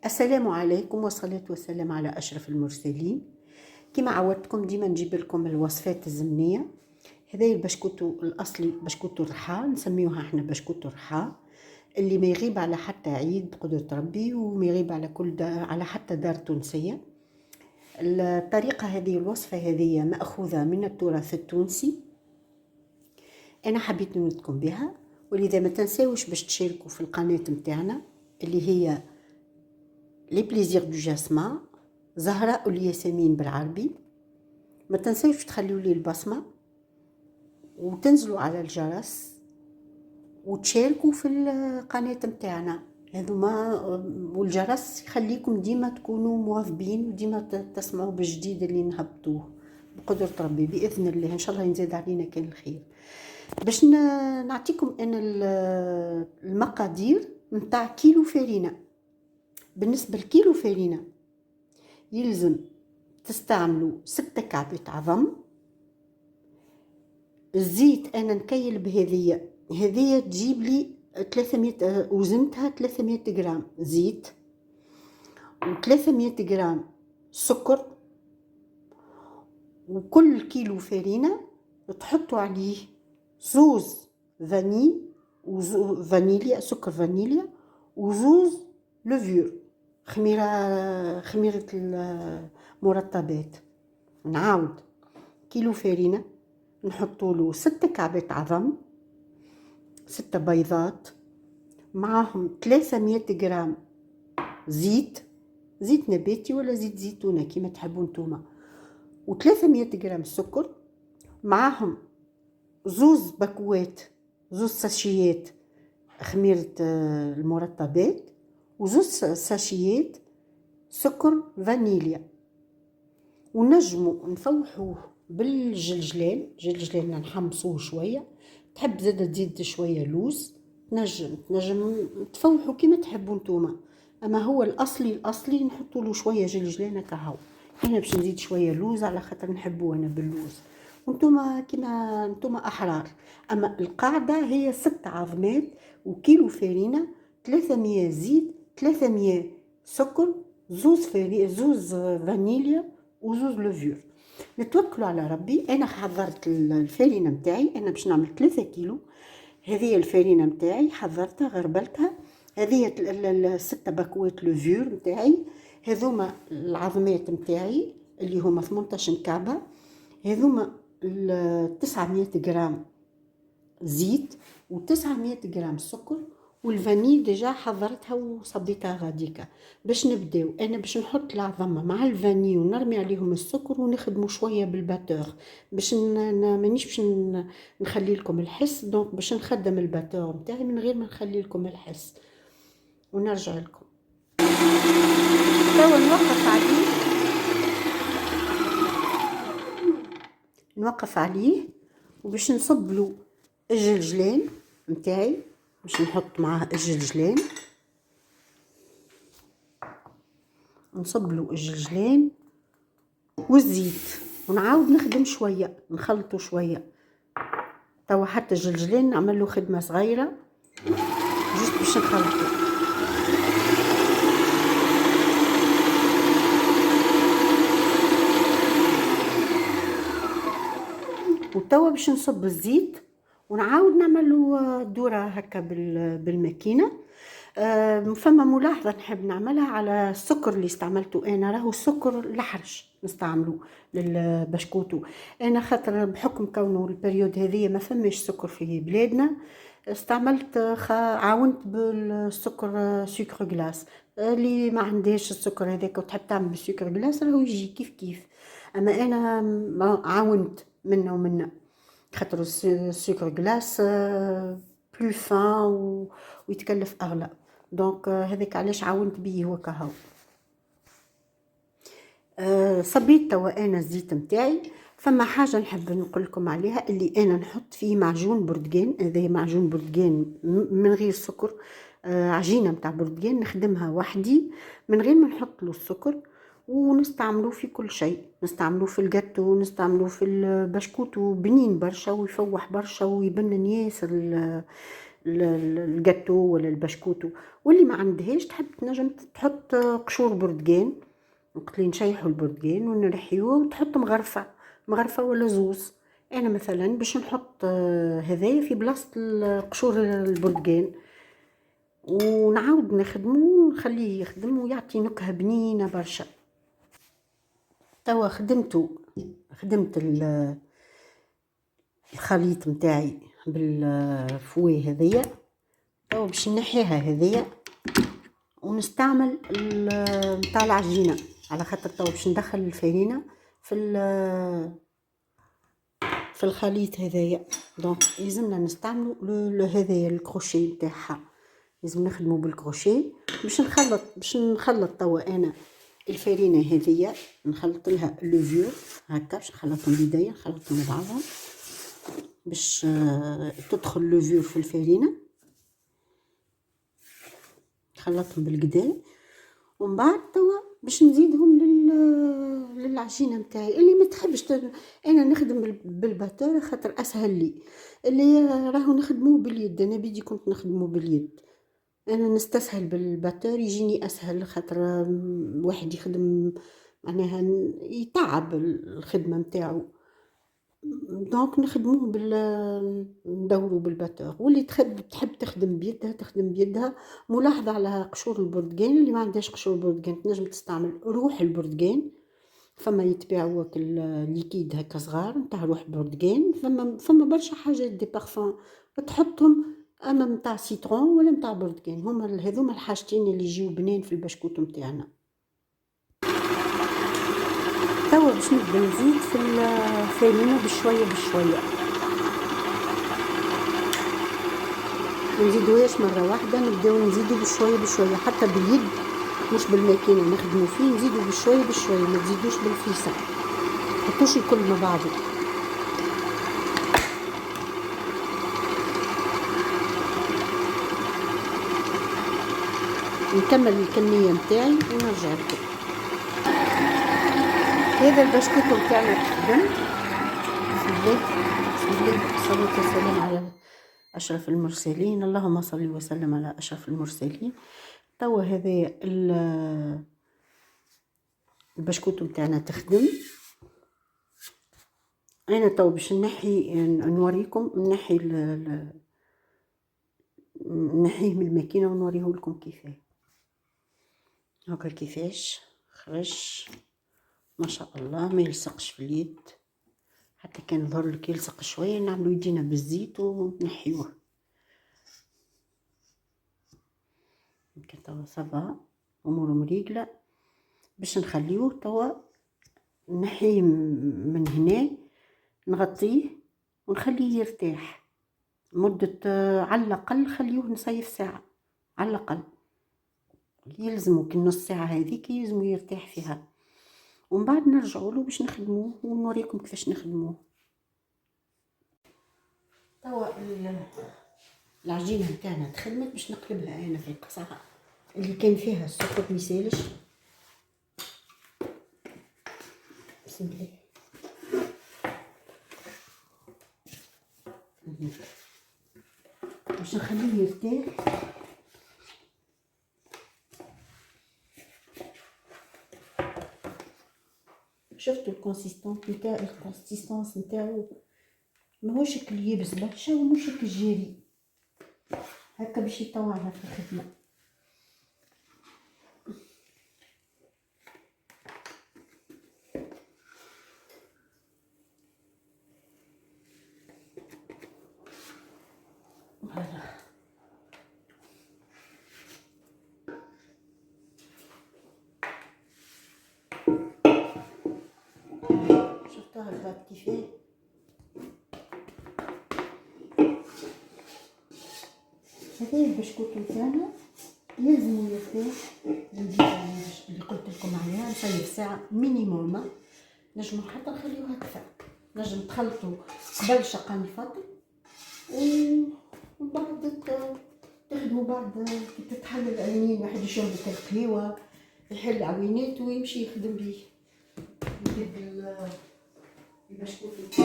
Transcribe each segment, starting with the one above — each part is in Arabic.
السلام عليكم والصلاة والسلام على أشرف المرسلين. كما عودتكم ديما نجيب لكم الوصفات الزمنية. هذا البشكوتو الأصلي بشكوتو الرحى، نسميوها احنا بشكوتو الرحى، اللي ما يغيب على حتى عيد بقدرة ربي وما يغيب على كل دار، على حتى دار تونسية. الطريقة هذه، الوصفة هذه مأخوذة من التراث التونسي، أنا حبيت نردكم بها. ولذا ما تنساوش باش تشاركوا في القناة متاعنا اللي هي لي بليزير دو جاسمان، زهراء الياسمين بالعربي. ما تنسوش تخليوا لي البصمة وتنزلوا على الجرس وتشاركوا في القناة متاعنا هذوما، والجرس يخليكم ديما تكونوا مواظبين وديما تسمعوا بالجديد اللي نهبطوه بقدرة ربي بإذن الله. إن شاء الله ينزل علينا كان الخير. باش نعطيكم أنا المقادير متاع كيلو فرينة. بالنسبة لكيلو فرينة يلزم تستعملوا 6 كعبات عظم. الزيت انا نكيل بهذية تجيب لي 300، وزنتها 300 غرام زيت و300 غرام سكر. وكل كيلو فرينة تحطوا عليه زوز فانيليا، سكر فانيليا، وزوز لوفيور، خميرة المرطبات. نعاود، كيلو فرينة نحطوا له 6 كعبات عظم، 6 بيضات، معهم 300 غرام زيت نباتي ولا زيت زيتونة كما تحبوا نتوما، و300 غرام سكر، معهم زوز باكوات، زوز ساشيات خميرة المرطبات، وزوز ساشيات سكر فانيليا. ونجموا نفوحوه بالجلجلان نحمصوه شويه. تحب زاد تزيد شويه لوز، تنجم تفوحوا كيما تحبوا نتوما. اما هو الاصلي نحطوا له شويه جلجلان كهو. انا باش نزيد شويه لوز على خاطر نحبوا انا باللوز، وانتوما كيما انتوما احرار. اما القاعده هي 6 عظمات وكيلو فرينه، 300 زيت، 300 سكر، زوز فانيليا، وزوز لوفيور. نتوكلوا على ربي. انا حضرت الفرينه نتاعي، انا باش نعمل 3 كيلو. هذه الفرينه نتاعي حضرتها غربلتها. هذه 6 باكوات لوفيور نتاعي، هذوما العظمات نتاعي اللي هما 18 كعبه، هذوما 900 غرام زيت و900 غرام سكر، والفانيل ديجا حضرتها وصبيتها غاديكا. باش نبداو، انا باش نحط العظمه مع الفاني ونرمي عليهم السكر ونخدموا شويه بالباتور. باش مانيش باش نخلي لكم الحس، دونك باش نخدم الباتور نتاعي من غير ما نخلي لكم الحس. ونرجع لكم توا نوقف عليه وباش نصب له الجلجلان نتاعي. باش نحط معاه الجلجلان، نصب له الجلجلان والزيت، ونعاود نخدم شويه، نخلطه شويه. توا حتى الجلجلان نعمل له خدمه صغيره جست باش نخلطه. وتوا باش نصب الزيت ونعاود نعمل له دوره هكا بالماكينه. فما ملاحظه نحب نعملها على السكر اللي استعملته انا، راهو السكر الحرش نستعملو للبشكوتو. انا خاطر بحكم كونه البريود هذه ما فماش سكر في بلادنا، استعملت عاونت بالسكر سكر جلاس. اللي ما عندهاش السكر هذاك وتحب تعمل بالسكر جلاس راهو يجي كيف كيف. اما انا عاونت منه خاطر السكر جلاس بلو فان ويتكلف اغلى، دونك هذاك علاش عاونت بيه هو كهو. صبيت توا انا الزيت نتاعي. فما حاجه نحب نقول لكم عليها، اللي انا نحط فيه معجون برتقان. هذا معجون برتقان من غير سكر، عجينه نتاع برتقان نخدمها وحدي من غير ما نحط له السكر، ونستعملوه في كل شيء. نستعملوه في الجاتو، نستعملوه في البشكوت، بنين برشا ويفوح برشا ويبنن ياسر الجاتو ولا البشكوتو. واللي ما عندهاش تحب تنجم تحط قشور برتقان، وقت اللي نشيحوا البرتقان ونرحيوه وتحط مغرفه ولا زوز. انا مثلا باش نحط هذايا في بلاصه قشور البرتقان، ونعاود نخدمه ونخليه يخدم ويعطي نكهه بنينه برشا. توا خدمت الخليط متاعي بالفوي هذيا. توا باش نحيها هذيا ونستعمل نتاع العجينه، على خاطر توا باش ندخل الفرينه في الخليط هذايا. دونك لازمنا نستعملوا هذايا الكروشيه نتاعها، لازم نخدموا بالكروشيه باش نخلط توا انا الفرينه هذيا، نخلط لها اللوفيور هكا، باش نخلطهم بيديا، نخلطهم بعضهم باش تدخل اللوفيور في الفرينه، نخلطهم بالقدا. ومن بعد توا باش نزيدهم للعجينه نتاعي. اللي ما تحبش انا نخدم بالباتور خاطر اسهل لي، اللي راهو نخدموه باليد. انا بيدي كنت نخدمه باليد، انا نستسهل بالباتور، يجيني اسهل خاطر واحد يخدم معناها يتعب الخدمه نتاعو. دونك نخدموه ندورو بالباتور. واللي تحب تخدم بيدها ملاحظه على قشور البرتقان. اللي ما عندهاش قشور برتقان تنجم تستعمل روح البرتقان، فما يتباعوا الليكيد هكا صغار نتاع روح برتقان. فما برشا حاجات دي بارفان تحطهم، اما نتاع سيترون ولا نتاع برتقان، هذوما الحاجتين اللي يجيو بنين في البشكوت نتاعنا. توا باش نبدا نزيد في الفرينه بشويه ما نزيدوهاش مره واحده، نبداو نزيدو بشويه حتى باليد مش بالماكينه نخدمو فيه، نزيدو بشويه ما تزيدوش بالفيسه، حطوش الكل مع بعضه. نكمل الكميه نتاعي ونرجع لكم. هذا البسكوت نتاعنا تخدم. بسم الله والصلاة والسلام على أشرف المرسلين. اللهم صل وسلم على أشرف المرسلين. توا هذا البسكوت نتاعنا تخدم. أنا توا باش نوريكم نحيه من الماكينة ونوريه لكم كيفاه. هاكا كيفاش خرج ما شاء الله، ما يلصقش في اليد. حتى كان يظهر لك يلصق شويه نعملو يدينا بالزيت ونحيوه هكا. توا صافا امور مريقله. باش نخليوه توا نحيه من هنا، نغطيه ونخليه يرتاح مده على الاقل خليوه نصيف ساعه على الاقل. يلزمو كي نص ساعه هذيك يلزمو يرتاح فيها، ومن بعد نرجعوا له باش نخدموه ونوريكم كيفاش نخدموه. توا العجينه نتاعنا تخدمت، باش نقلبها انا في القصعه اللي كان فيها السكر ميسالش. بسم الله. باش نخليه يرتاح. شفتوا الكونسيستانس نتاعو ماهوش كل يبس برشا ومش كل جيري هكا باش يطوعنا في الخدمه. شفتوها الباط كيفاه. هذا البشكوت نتاعنا لازم يرتاح. اللي قلت لكم عليها نصيف ساعه مينيموم. نجمو حتى نخليوها اكثر، نجم تخلطوا قبل شقان الفطر وبعد تخدموا بعد كي تتحل العينين. واحد يشرب القهوه يحل عوينات ويمشي يخدم بيه البشكوت.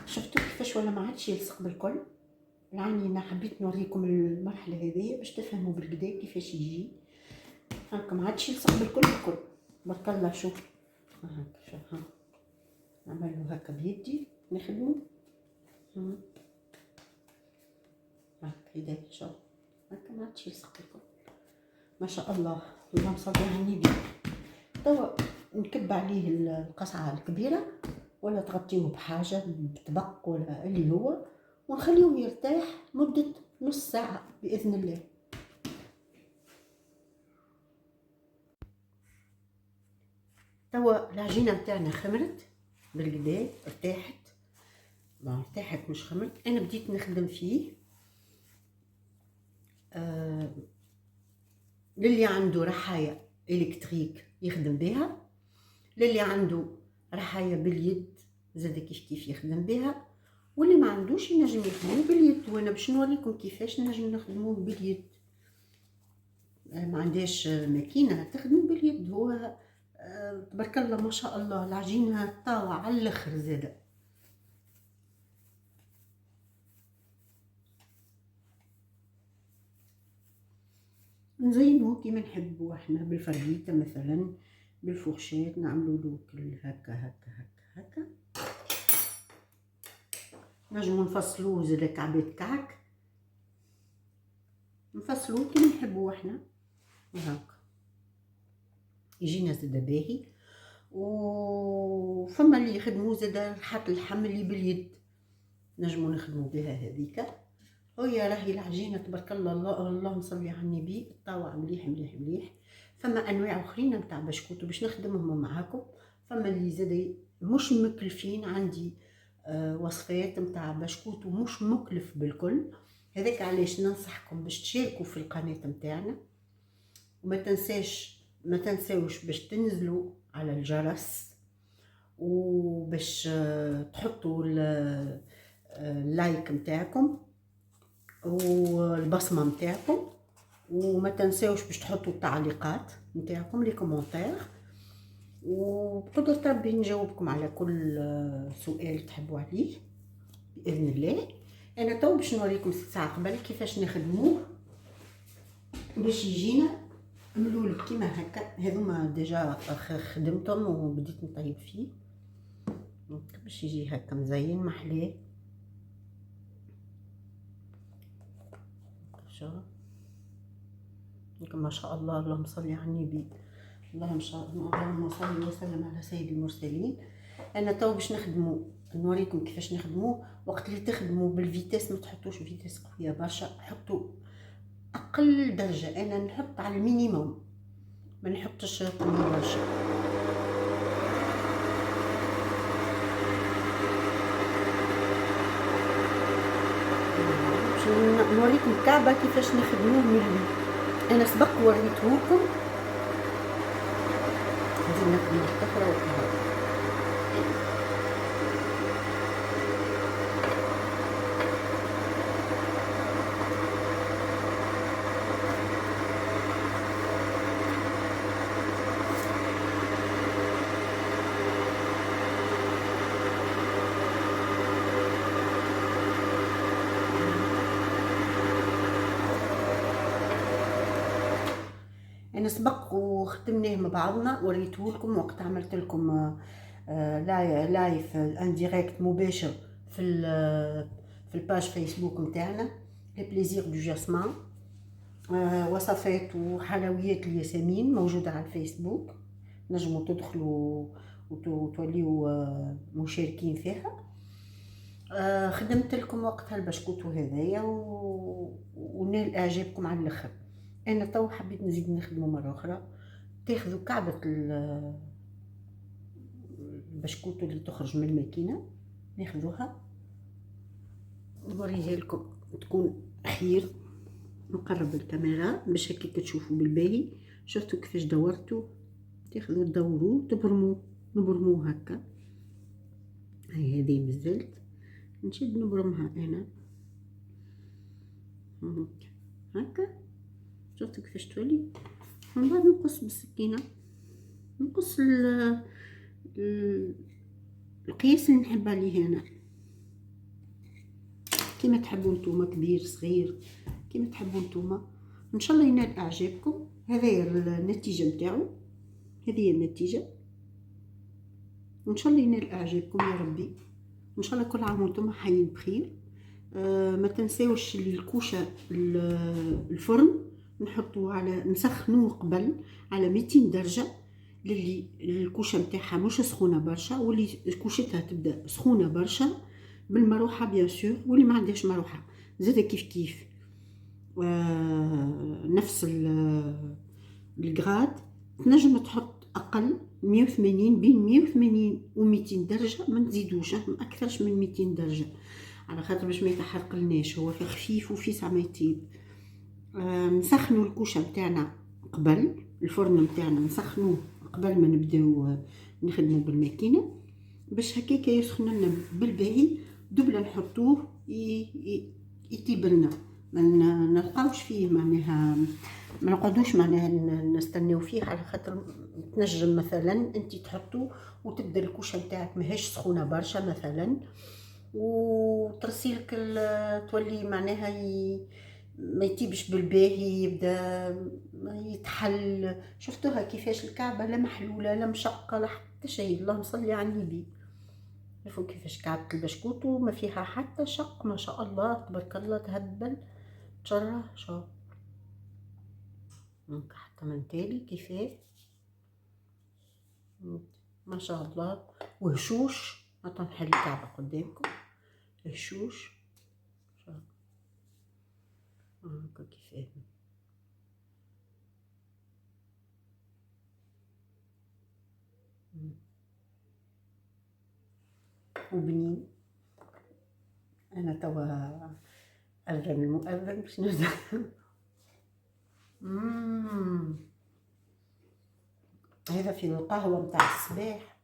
شفتوا كيفاش ولا ما عادش يلصق بالكل. يعني انا حبيت نوريكم المرحله هذه باش تفهموا بالكدا كيفاش يجي. هاكا ما عادش يلصق بالكل بالكل. بارك الله. شوف هاكا، شوف ها، نعملو هاكا بيدي نخدمو هاكا يدي. شوف هاكا ما عادش يلصق بالكل، ما شاء الله. اللهم صل على النبي. توا نكب عليه القصعه الكبيره، ولا تغطيه بحاجه بطبق ولا اللي هو، ونخليه يرتاح مده نص ساعه باذن الله. توا العجينه نتاعنا خمرت بالكدا، ارتاحت. ما ارتاحت مش خمرت. انا بديت نخدم فيه. للي عنده رحاية الكتريك يخدم بها، للي عنده رحاية باليد زاد كيف يخدم بها، واللي ما عندوش ينجم يخدمو باليد. وانا باش نوريكم كيفاش نجم نخدموه باليد. ما عندهاش ماكينه تخدم باليد. هو تبارك الله ما شاء الله العجينه طاوعه على الاخر زاده. نزينوه كيما نحبو احنا، بالفريته مثلا، بالفرشات، نعملو له هكا هكا هكا هكا. نجمو نفصلوه زادا كعبات كعك، نفصلوه كيما نحبو احنا هكا، يجينا زادا باهي. وفما اللي يخدمو زادا حط اللحم اللي باليد، نجمو نخدمو بها هذيك. وهي راهي العجينه تبارك الله، اللهم صل على النبي، طاوع مليح مليح مليح. فما انواع اخرين نتاع بشكوت باش نخدمهم معاكم. فما اللي زادا مش مكلفين عندي وصفات نتاع بشكوت ومش مكلف بالكل. هذاك علاش ننصحكم باش تشاركوا في القناه نتاعنا، وما تنساوش باش تنزلوا على الجرس، وباش تحطوا اللايك نتاعكم والبصمه نتاعكم، وما تنساوش باش تحطوا التعليقات نتاعكم لي كومونتير. وبقدرة ربي نجاوبكم على كل سؤال تحبوا عليه باذن الله. انا تو باش نوريكم ساعه قبل كيفاش نخدموه باش يجينا ملول كيما هكا. هذوما ديجا خدمتهم وبديت نطيب فيه باش يجي هكا مزين محلاه. شوف ما شاء الله، اللهم صل على النبي، اللهم صل وسلم على سيد المرسلين. انا تو باش نوريكم كيفاش نخدموه. وقت اللي تخدموا بالفيتاس ما تحطوش فيتاس قويه برشا، حطوا اقل درجه. انا نحط على المينيموم، ما نحطش قويه برشا. باش نوريكم الكعبه كيفاش نخدموه ملي انا سبق وريتهولكم. لازم نخدم الكفره والكهرباء. انا سبق وختمناه مع بعضنا، وريتهولكم وقت عملت لكم لايف ان ديريكت مباشر في الباج فيسبوك نتاعنا لي بليزير دو جاسمان. وصفات وحلويات الياسمين موجوده على الفيسبوك، نجموا تدخلوا وتوليو مشاركين فيها. خدمت لكم وقتها البشكوت هذايا ونال اعجابكم على الاخر. انا تو حبيت نزيد نخدمه مره اخرى. تاخذوا كعبه البشكوت اللي تخرج من الماكينه، ناخذوها نوريها لكم تكون خير. نقرب الكاميرا باش هكاك تشوفوا بالباهي. شفتوا كيفاش دورتوا؟ تاخذوا تدوروه نبرموه هكا. هاي هذه مازالت نشد نبرمها انا هكا. شفتوا كيفاش تولي من بعد نقص بالسكينه، نقص ال- القياس اللي نحب عليه انا، كيما تحبوا نتوما، كبير صغير كيما تحبوا نتوما. ان شاء الله ينال اعجابكم. هذه النتيجه نتاعو، هذه هي النتيجه، وان شاء الله ينال اعجابكم يا ربي. ان شاء الله كل عام وانتم حيين بخير. ما تنساوش الكوشه الفرن نحطوه على، نسخنوه قبل على 200 درجه، للي الكوشه نتاعها مش سخونه برشا، واللي كوشتها تبدا سخونه برشا بالمروحه بيان سور، واللي ما عندهاش مروحه زاده كيف كيف نفس الجراد. تنجم تحط اقل 180، بين 180 و 200 درجه، ما نزيدوش ما اكثرش من 200 درجه، على خاطر باش ما يتحرقلناش، هو في خفيف وفي ساعه ما يطيب. نسخنوا الكوشه نتاعنا قبل، الفرن نتاعنا نسخنوه قبل ما نبداو نخدموا بالماكينه، باش هكاك يسخن لنا بالباهي، دوبلا نحطوه يطيب لنا، ما نلقاوش فيه معناها، ما نقعدوش معناها نستناو فيه، على خاطر تنجم مثلا انت تحطو وتبدا الكوشه نتاعك ماهيش سخونه برشا مثلا، وترسيلك تولي معناها ما يطيبش بالباهي، يبدا يتحل. شفتوها كيفاش الكعبه لا محلوله لا مشقه لا حتى شيء، اللهم صل على النبي. شوفوا كيفاش كعبة البشكوت وما فيها حتى شق، ما شاء الله تبارك الله، تهبل تشرح. شوف ممكن حتى من تالي كيفاه ما شاء الله، وهشوش. هاتوا نحل الكعبة قدامكم، هشوش هاكا كيفاه. وبنين. انا توا اذن المؤذن باش نبدا. هذا في القهوه متاع الصباح،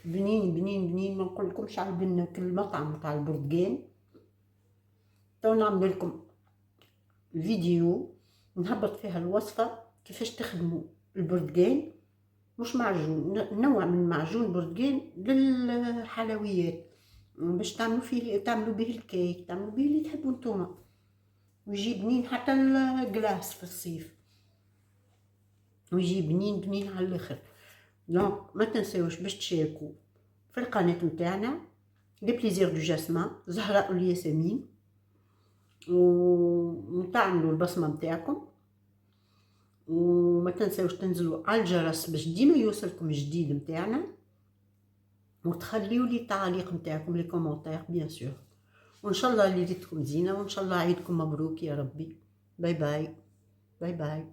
بنين بنين بنين، ما نقولكمش على البنه كل المطعم متاع البرتقال. تو نعمل لكم فيديو نهبط فيها الوصفه كيفاش تخدموا البرتقال، مش معجون، نوع من معجون برتقال للحلويات، باش تعملوا فيه، تعملوا به الكيك، تعملوا به اللي تحبوا نتوما، ويجي بنين حتى الكلاس في الصيف، ويجي بنين بنين على الاخر. دونك ما تنساوش باش تشاركوا في القناه نتاعنا لي بليزير دو جاسمان زهراء الياسمين، وتعملوا البصمه نتاعكم، وما تنساوش تنزلوا على الجرس باش ديما يوصلكم الجديد نتاعنا، وتخليوا لي التعاليق نتاعكم لي كومونتير بيان سور. وان شاء الله ليلتكم زينه، وان شاء الله عيدكم مبروك يا ربي. باي باي باي باي.